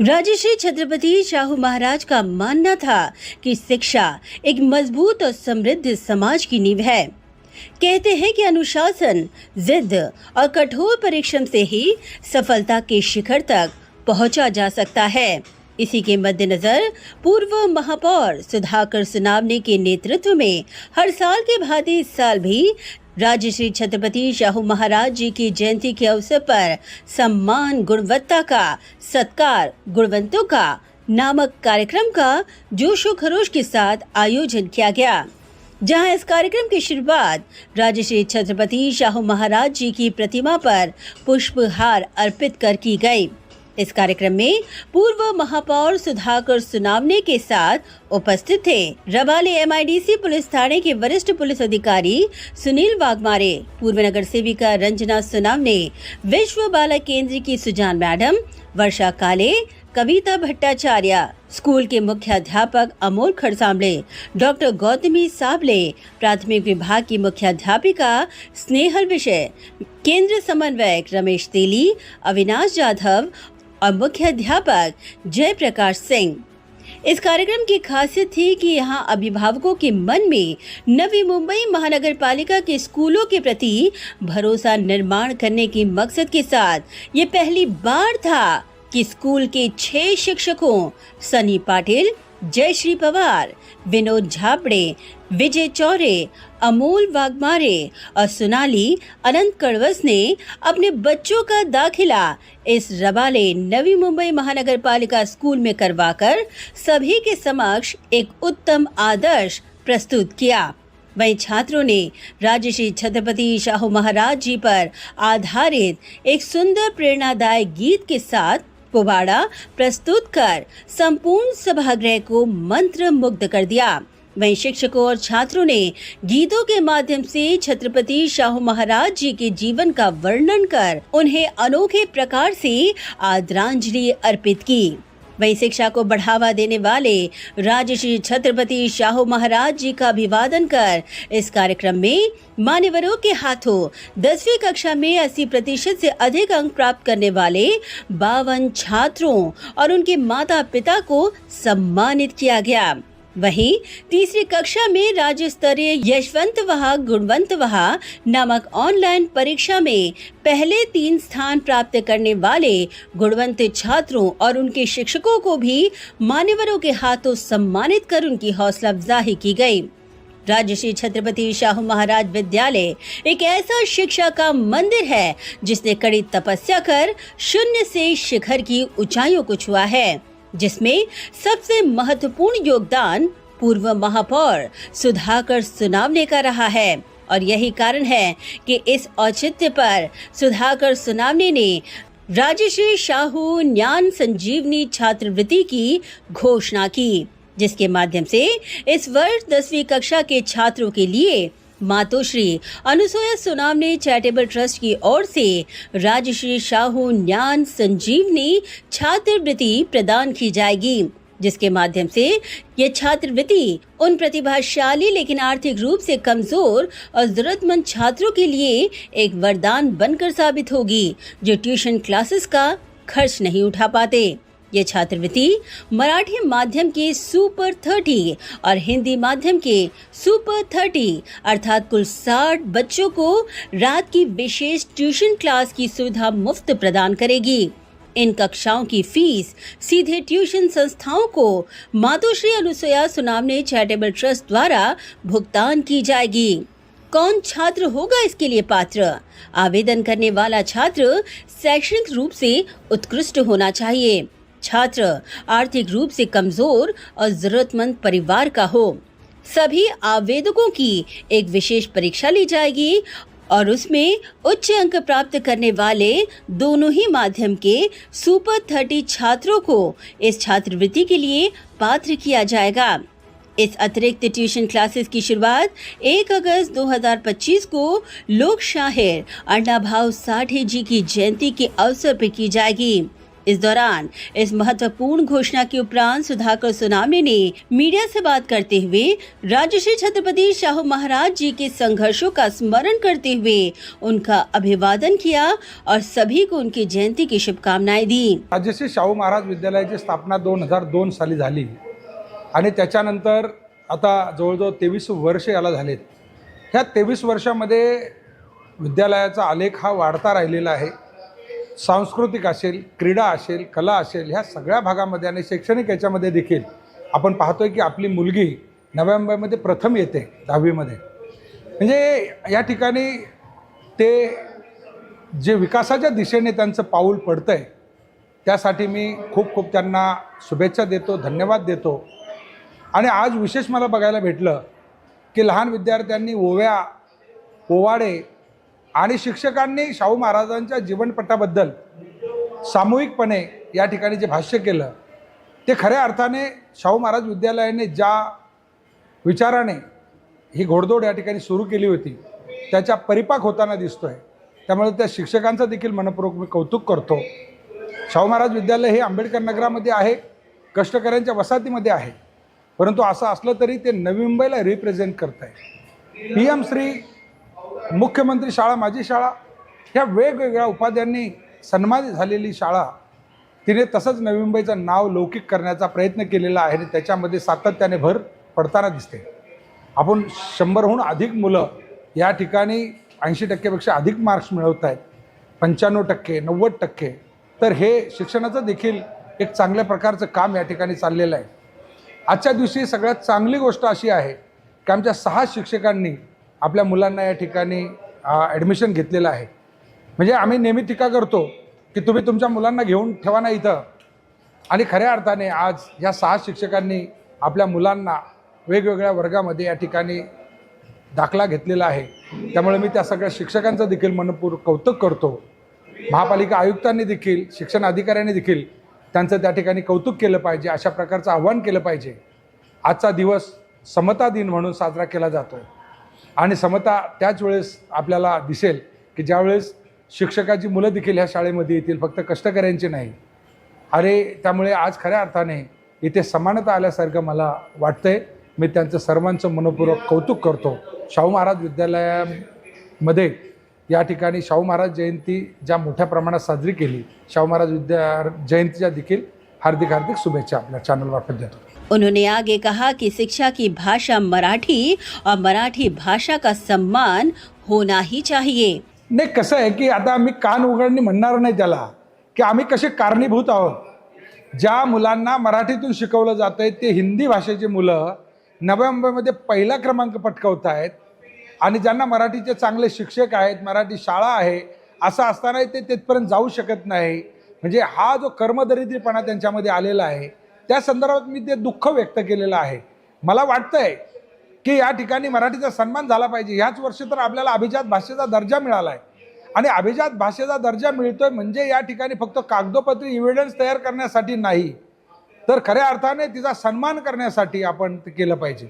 राजश्री छत्रपति शाहू महाराज का मानना था कि शिक्षा एक मजबूत और समृद्ध समाज की नींव है। कहते हैं कि अनुशासन, जिद और कठोर परिश्रम से ही सफलता के शिखर तक पहुंचा जा सकता है। इसी के मद्देनजर पूर्व महापौर सुधाकर सुनावने के नेतृत्व में हर साल के भांति इस साल भी राजश्री छत्रपति शाहू महाराज जी की जयंती के अवसर पर सम्मान गुणवत्ता का सत्कार गुणवंतों का नामक कार्यक्रम का जोशो खरोश के साथ आयोजन किया गया, जहां इस कार्यक्रम की शुरुआत राजश्री छत्रपति शाहू महाराज जी की प्रतिमा पर पुष्पहार अर्पित कर की गई। इस कार्यक्रम में पूर्व महापौर सुधाकर सुनावने के साथ उपस्थित थे रबाले एमआईडीसी पुलिस थाने के वरिष्ठ पुलिस अधिकारी सुनील वाघमारे, पूर्व नगर सेविका रंजना सुनावने, विश्व बालक केंद्र की सुजान मैडम, वर्षा काले, कविता भट्टाचार्य, स्कूल के मुख्याध्यापक अमोल खड़सामले, डॉक्टर गौतमी साबले, प्राथमिक विभाग की मुख्याध्यापिका स्नेहल विषय, केंद्र समन्वयक रमेश तेली, अविनाश जाधव और मुख्य अध्यापक जय प्रकाश सिंह। इस कार्यक्रम की खासियत थी कि यहां अभिभावकों के मन में नवी मुंबई महानगर पालिका के स्कूलों के प्रति भरोसा निर्माण करने के मकसद के साथ ये पहली बार था कि स्कूल के 6 शिक्षकों सनी पाटिल, जयश्री पवार, विनोद झापड़े, विजय चौरे, अमोल वाघमारे और सोनाली अनंत कड़वस ने अपने बच्चों का दाखिला इस रबाले नवी मुंबई महानगर पालिका स्कूल में करवाकर सभी के समक्ष एक उत्तम आदर्श प्रस्तुत किया। वहीं छात्रों ने राजश्री छत्रपति शाहू महाराज जी पर आधारित एक सुंदर प्रेरणादायक गीत के साथ पुबाड़ा प्रस्तुत कर संपूर्ण सभागृह को मंत्र मुग्ध कर दिया। वहीं शिक्षकों और छात्रों ने गीतों के माध्यम से छत्रपति शाहू महाराज जी के जीवन का वर्णन कर उन्हें अनोखे प्रकार से आदरांजलि अर्पित की। वहीं शिक्षा को बढ़ावा देने वाले राजश्री छत्रपति शाहू महाराज जी का अभिवादन कर इस कार्यक्रम में मान्यवरों के हाथों 10वीं कक्षा में 80% से अधिक अंक प्राप्त करने वाले 52 छात्रों और उनके माता पिता को सम्मानित किया गया। वहीं तीसरी कक्षा में राज्य स्तरीय यशवंत वहा गुणवंत वहा नामक ऑनलाइन परीक्षा में पहले 3 स्थान प्राप्त करने वाले गुणवंत छात्रों और उनके शिक्षकों को भी मान्यवरों के हाथों सम्मानित कर उनकी हौसला अफजाई की गई। राजश्री छत्रपति शाहू महाराज विद्यालय एक ऐसा शिक्षा का मंदिर है जिसने कड़ी तपस्या कर शून्य से शिखर की ऊंचाइयों को छुआ है, जिसमें सबसे महत्वपूर्ण योगदान पूर्व महापौर सुधाकर सुनावने का रहा है। और यही कारण है कि इस औचित्य पर सुधाकर सुनावने ने राजश्री शाहू ज्ञान संजीवनी छात्रवृत्ति की घोषणा की, जिसके माध्यम से इस वर्ष 10वीं कक्षा के छात्रों के लिए मातोश्री अनुसुया सुनावने चैरिटेबल ट्रस्ट की ओर से राजश्री शाहू ज्ञान संजीवनी छात्रवृत्ति प्रदान की जाएगी, जिसके माध्यम से ये छात्रवृत्ति उन प्रतिभाशाली लेकिन आर्थिक रूप से कमजोर और जरूरतमंद छात्रों के लिए एक वरदान बनकर साबित होगी, जो ट्यूशन क्लासेस का खर्च नहीं उठा पाते। ये छात्रवृत्ति मराठी माध्यम के सुपर 30 और हिंदी माध्यम के सुपर 30 अर्थात कुल 60 बच्चों को रात की विशेष ट्यूशन क्लास की सुविधा मुफ्त प्रदान करेगी। इन कक्षाओं की फीस सीधे ट्यूशन संस्थाओं को मातोश्री अनुसुया सुनावने चैरिटेबल ट्रस्ट द्वारा भुगतान की जाएगी। कौन छात्र होगा इसके लिए पात्र? आवेदन करने वाला छात्र शैक्षणिक रूप से उत्कृष्ट होना चाहिए, छात्र आर्थिक रूप से कमजोर और जरूरतमंद परिवार का हो। सभी आवेदकों की एक विशेष परीक्षा ली जाएगी और उसमें उच्च अंक प्राप्त करने वाले दोनों ही माध्यम के सुपर 30 छात्रों को इस छात्रवृत्ति के लिए पात्र किया जाएगा। इस अतिरिक्त ट्यूशन क्लासेस की शुरुआत 1 अगस्त 2025 को लोक शाहिर अण्णा भाऊ साठे जी की जयंती के अवसर पर की जाएगी। इस दौरान इस महत्वपूर्ण घोषणा के उपरांत सुधाकर सोनावने ने मीडिया से बात करते हुए राजश्री छत्रपति शाहू महाराज जी के संघर्षों का स्मरण करते हुए उनका अभिवादन किया और सभी को उनकी जयंती की शुभकामनाएं दी। राजश्री शाहू महाराज विद्यालयाची स्थापना 2002 साली झाली आणि त्याच्यानंतर आता जवळजवळ 23 वर्ष याला झालेत। ह्या 23 वर्षामध्ये विद्यालयाचा आलेख हा वाढता राहिलेला आहे। सांस्कृतिक असेल, क्रीडा असेल, कला असेल, ह्या सगळ्या भागामध्ये आणि शैक्षणिक याच्यामध्ये देखील आपण पाहतोय की आपली मुलगी नव्या मुंबईमध्ये प्रथम येते 10वी मध्ये। म्हणजे या ठिकाणी ते जे विकासाच्या दिशेने त्यांचं पाऊल पडतंय त्यासाठी मी खूप खूप त्यांना शुभेच्छा देतो, धन्यवाद देतो। आणि आज विशेष मला बघायला भेटलं की लहान विद्यार्थ्यांनी ओव्या, पोवाडे आणि शिक्षकांनी शाहू महाराजांच्या जीवनपटाबद्दल सामूहिकपणे या ठिकाणी जे भाष्य केलं ते खऱ्या अर्थाने शाहू महाराज विद्यालयाने ज्या विचाराने ही घोडदौड या ठिकाणी सुरू केली होती त्याच्या परिपाक होताना दिसतोय। त्यामुळे त्या शिक्षकांचं देखील मनपूर्वक मी कौतुक करतो। शाहू महाराज विद्यालय हे आंबेडकर नगरामध्ये आहे, कष्टकऱ्यांच्या वसाहतीमध्ये आहे, परंतु असं असलं तरी ते नवी मुंबईला रिप्रेझेंट करत आहे। PM श्री मुख्यमंत्री शाळा, माझी शाळा ह्या वेगवेगळ्या उपाध्यांनी सन्मानित झालेली शाळा तिने तसंच नवी मुंबईचं नाव लौकिक करण्याचा प्रयत्न केलेला आहे आणि त्याच्यामध्ये सातत्याने भर पडताना दिसते। आपण 100हून अधिक मुलं या ठिकाणी 80% अधिक मार्क्स मिळवत आहेत, 95%, 90%। तर हे शिक्षणाचं देखील एक चांगल्या प्रकारचं काम या ठिकाणी चाललेलं आहे। आजच्या दिवशी सगळ्यात चांगली गोष्ट अशी आहे की आमच्या 6 शिक्षकांनी आपल्या मुलांना या ठिकाणी ॲडमिशन घेतलेलं आहे। म्हणजे आम्ही नेहमी टीका करतो की तुम्ही तुमच्या मुलांना घेऊन ठेवा ना इथं, आणि खऱ्या अर्थाने आज या 6 शिक्षकांनी आपल्या मुलांना वेगवेगळ्या वर्गामध्ये या ठिकाणी दाखला घेतलेला आहे। त्यामुळे मी त्या सगळ्या शिक्षकांचं देखील मनपूर्वक कौतुक करतो। महापालिका आयुक्तांनी देखील, शिक्षण अधिकाऱ्यांनी देखील त्यांचं त्या ठिकाणी कौतुक केलं पाहिजे, अशा प्रकारचं आव्हान केलं पाहिजे। आजचा दिवस समता दिन म्हणून साजरा केला जातो आणि समता त्याच वेळेस आपल्याला दिसेल की ज्यावेळेस शिक्षकाची मुलं देखील ह्या शाळेमध्ये येतील, फक्त कष्टकऱ्यांची नाही। त्यामुळे आज खऱ्या अर्थाने इथे समानता आल्यासारखं मला वाटतंय। मी त्यांचं सर्वांचं मनपूर्वक कौतुक करतो। शाहू महाराज विद्यालयामध्ये या ठिकाणी शाहू महाराज जयंती ज्या मोठ्या प्रमाणात साजरी केली, शाहू महाराज जयंतीच्या देखील हार्दिक हार्दिक शुभेच्छा आपल्या चॅनलमार्फत देतो। उन्होंने आगे कहा कि शिक्षा की भाषा मराठी और मराठी भाषा का सम्मान होना ही चाहिए। नाही, कसं आहे की आता आम्ही कान उघडणी म्हणणार नाही त्याला की आम्ही कसे कारणीभूत आहोत। ज्या मुलांना मराठीतून शिकवलं जातंय ते हिंदी भाषेची मुलं नव्या मुंबईमध्ये पहिला क्रमांक पटकावत आहेत आणि ज्यांना मराठीचे चांगले शिक्षक आहेत, मराठी शाळा आहे, असं असतानाही ते तिथपर्यंत जाऊ शकत नाही। म्हणजे हा जो कर्मदरिद्रीपणा त्यांच्यामध्ये आलेला आहे त्या संदर्भात मी ते दुःख व्यक्त केलेलं आहे। मला वाटतंय की या ठिकाणी मराठीचा सन्मान झाला पाहिजे। ह्याच वर्षी तर आपल्याला अभिजात भाषेचा दर्जा मिळाला आहे आणि अभिजात भाषेचा दर्जा मिळतोय म्हणजे या ठिकाणी फक्त कागदोपत्री इव्हिडन्स तयार करण्यासाठी नाही, तर खऱ्या अर्थाने तिचा सन्मान करण्यासाठी आपण ते केलं पाहिजे।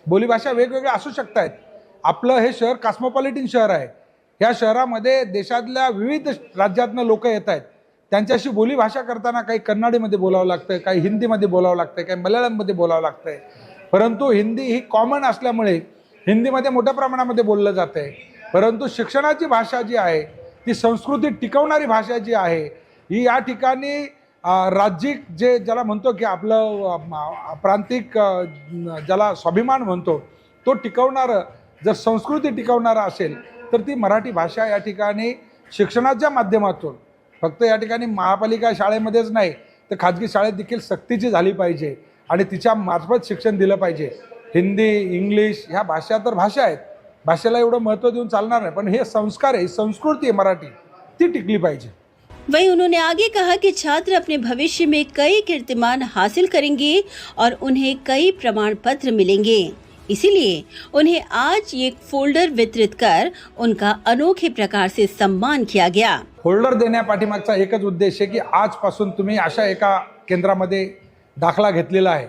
बोलीभाषा वेगवेगळ्या असू शकतात। आपलं हे शहर कॉस्मोपॉलिटन शहर आहे। या शहरामध्ये देशातल्या विविध राज्यातनं लोक येत आहेत। त्यांच्याशी बोलीभाषा करताना काही कन्नडीमध्ये बोलावं लागतं, काही हिंदीमध्ये बोलावं लागतं, काही मल्याळममध्ये बोलावं लागतं। परंतु हिंदी ही कॉमन असल्यामुळे हिंदीमध्ये मोठ्या प्रमाणामध्ये बोललं जातं आहे। परंतु शिक्षणाची भाषा जी आहे ती संस्कृती टिकवणारी भाषा जी आहे ही या ठिकाणी राज्यिक ज्याला म्हणतो की आपलं प्रांतिक ज्याला स्वाभिमान म्हणतो तो टिकवणारं जर संस्कृती टिकवणारा असेल तर ती मराठी भाषा या ठिकाणी शिक्षणाच्या माध्यमातून फक्त या ठिकाणी महापालिका शाळेमध्येच नाही तर खाजगी शाळेत देखील सक्तीची झाली पाहिजे आणि तिच्या मार्फत शिक्षण दिलं पाहिजे। हिंदी, इंग्लिश ह्या भाषा तर भाषा आहेत, भाषेला एवढं महत्त्व देऊन चालणार नाही, पण हे संस्कार आहे, संस्कृती आहे मराठी, ती टिकली पाहिजे। वहीं उन्होंने आगे कहा कि छात्र अपने भविष्य में कई कीर्तिमान हासिल करेंगे और उन्हें कई प्रमाण पत्र मिलेंगे, इसीलिए उन्हें आज ये फोल्डर वितरित कर उनका अनोखे प्रकार से सम्मान किया गया। फोल्डर देण्यापाठीमागचा एकच उद्देश आहे की आजपासून तुम्ही अशा एका केंद्रामध्ये दाखला घेतलेला आहे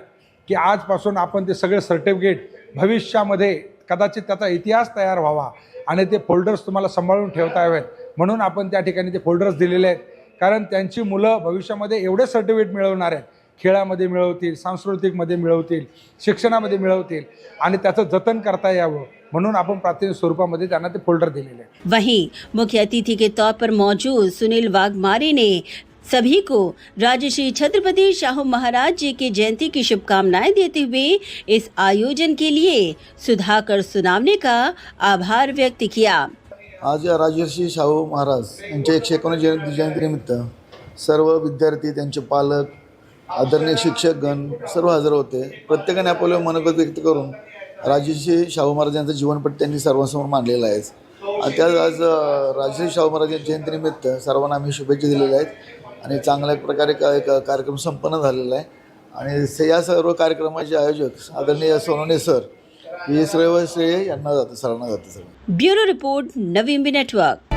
की आजपासून आपण ते सगळे सर्टिफिकेट भविष्यामध्ये कदाचित त्याचा इतिहास तयार व्हावा आणि ते फोल्डर्स तुम्हाला सांभाळून ठेवता यावेत म्हणून आपण त्या ठिकाणी ते फोल्डर्स दिलेले आहेत। कारण त्यांची मुलं भविष्यामध्ये एवढे सर्टिफिकेट मिळवणार आहेत, खेळामध्ये मिळवतील, सांस्कृतिकमध्ये मिळवतील, शिक्षणामध्ये मिळवतील आणि त्याचं जतन करता यावं म्हणून आपण प्रातिनिधिक स्वरूपामध्ये त्यांना ते फोल्डर दिलेले आहे. वहीं मुख्य अतिथि के तौर पर मौजूद सुनील वाघमारे ने सभी को राजश्री छत्रपति शाहू महाराज जी की जयंती की शुभकामनाएं देते हुए इस आयोजन के लिए सुधाकर सुनावने का आभार व्यक्त किया। आज या राजर्षी शाहू महाराज यांच्या 119 जयंतीनिमित्त सर्व विद्यार्थी, त्यांचे पालक, आदरणीय शिक्षकगण सर्व हजर होते. प्रत्येकाने आपले मनोगत व्यक्त करून राजर्षी शाहू महाराजांचं जीवनपट त्यांनी सर्वांसमोर मांडलेलं आहे. आणि त्या आज राजर्षी शाहू महाराजांच्या जयंतीनिमित्त सर्वांना आम्ही शुभेच्छा दिलेल्या आहेत आणि चांगल्या प्रकारे कार्यक्रम संपन्न झालेला आहे. आणि या सर्व कार्यक्रमाचे आयोजक आदरणीय सोनवणे सर, हे सर्व श्रेय यांना जातं, सरांना जातं. सर ब्युरो रिपोर्ट, नवी इंडिया नेटवर्क।